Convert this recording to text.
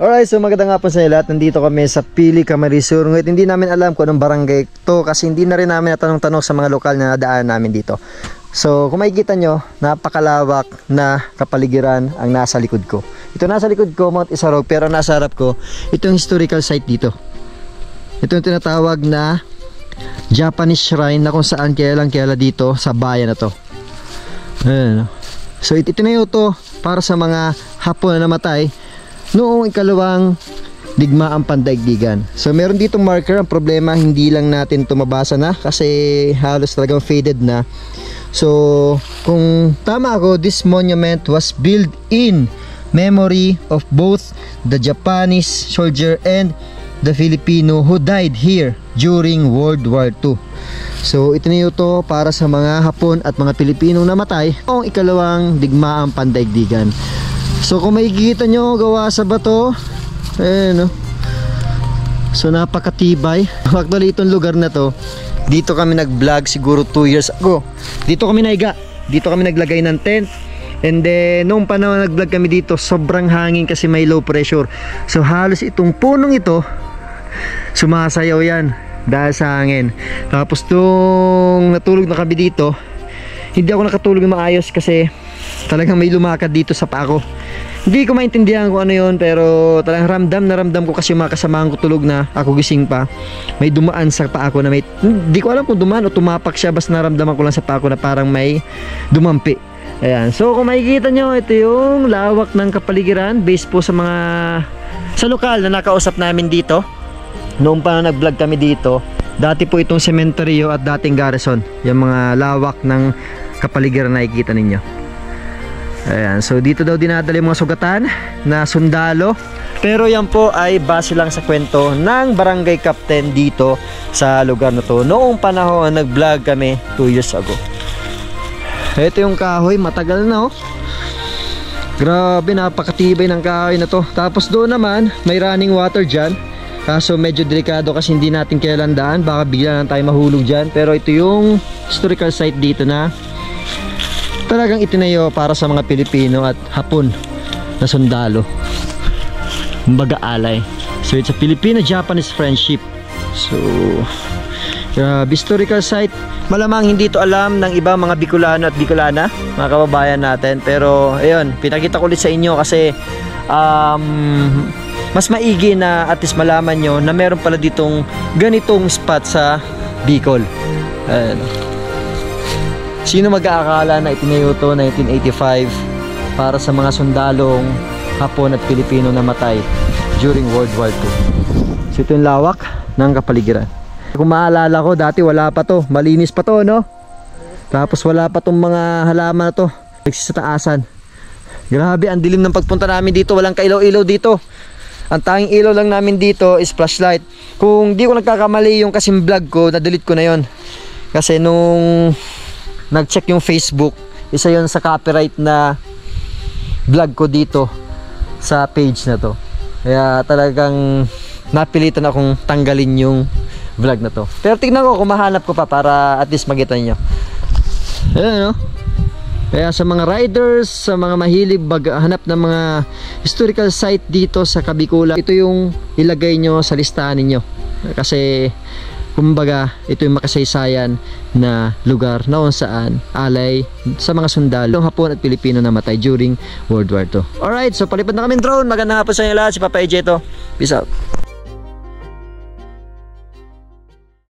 Alright, so magandang hapon sa inyo lahat. Nandito kami sa Pili, Camarines Sur. Ngayon hindi namin alam kung anong barangay to kasi hindi na rin namin natanong-tanong sa mga lokal na nadaan namin dito. So kung makikita nyo, napakalawak na kapaligiran ang nasa likod ko. Ito nasa likod ko, Mount Isarog, pero nasa harap ko, ito yung historical site dito. Ito yung tinatawag na Japanese shrine na kung saan kailan dito sa bayan na to. Ayan. So itinayo to para sa mga Hapon na namatay noong ikalawang digmaang pandaigdigan. So meron ditong marker. Ang problema, hindi lang natin ito mabasa na kasi halos talagang faded na. So kung tama ako, this monument was built in memory of both the Japanese soldier and the Filipino who died here during World War II. So itinayo to para sa mga Hapon at mga Pilipinong namatay noong ikalawang digmaang pandaigdigan. So kung makikita nyo, gawa sa bato. Ayan, no? So napakatibay. Actually itong lugar na to, dito kami nag-vlog siguro 2 years ago. Dito kami naiga. Dito kami naglagay ng tent. And then noong panahon nag-vlog kami dito, sobrang hangin kasi may low pressure. So halos itong punong ito, sumasayaw yan dahil sa hangin. Tapos nung natulog na kami dito, hindi ako nakatulog na maayos kasi talagang may lumakad dito sa paa ko. Hindi ko maintindihan kung ano yun, pero talagang ramdam ko kasi mga kasamahan ko tulog na, ako gising pa. May dumaan sa paa ko na may, hindi ko alam kung dumaan o tumapak siya, basta naramdaman ko lang sa paa ko na parang may dumampi. Ayan, so kung makikita nyo, ito yung lawak ng kapaligiran based po sa mga sa lokal na nakausap namin dito. Noong pa nag-vlog kami dito, dati po itong sementeryo at dating garrison. Yung mga lawak ng kapaligiran na nakikita ninyo. Ayan, so dito daw dinadala yung mga sugatan na sundalo. Pero yan po ay base lang sa kwento ng barangay captain dito sa lugar na to noong panahon nag-vlog kami 2 years ago. Ito yung kahoy, matagal na oh. Grabe, napakatibay ng kahoy na to. Tapos doon naman may running water dyan. Kaso medyo delikado kasi hindi natin kailan daan, baka bigla lang tayo mahulog dyan. Pero ito yung historical site dito na talagang itinayo para sa mga Pilipino at Hapon na sundalo. Kumbaga alay. So it's a Filipino-Japanese friendship. So historical site. Malamang hindi ito alam ng ibang mga Bicolano at Bicolana, mga kababayan natin. Pero ayun, pinakita ko ulit sa inyo kasi mas maigi na at least malaman nyo na meron pala ditong ganitong spot sa Bicol. Ayan. Sino mag-aakala na itinayo to 1985 para sa mga sundalong Hapon at Pilipino na matay during World War II. So ito yung lawak ng kapaligiran. Kung maalala ko, dati wala pa to, malinis pa to, no? Tapos wala pa tong mga halaman na to, nagsisataasan. Grabe, ang dilim ng pagpunta namin dito, walang kailaw-ilaw dito. Ang tanging ilaw lang namin dito is flashlight. Kung di ko nagkakamali yung kasing vlog ko, na-delete ko na yon. Kasi nung nag-check yung Facebook, isa yon sa copyright na vlog ko dito sa page na to. Kaya talagang napilitan akong tanggalin yung vlog na to. Pero tignan ko kung mahanap ko pa para at least makita nyo. Ayan, no? Kaya sa mga riders, sa mga mahilig hanap ng mga historical site dito sa Kabikulan, ito yung ilagay nyo sa listahan ninyo. Kasi kumbaga ito yung makasaysayan na lugar na kung saan alay sa mga sundalo Hapon at Pilipino na matay during World War II. Alright, so palipad na kami drone. Magandang hapon sa inyo lahat. Si Papa AJ to. Peace out.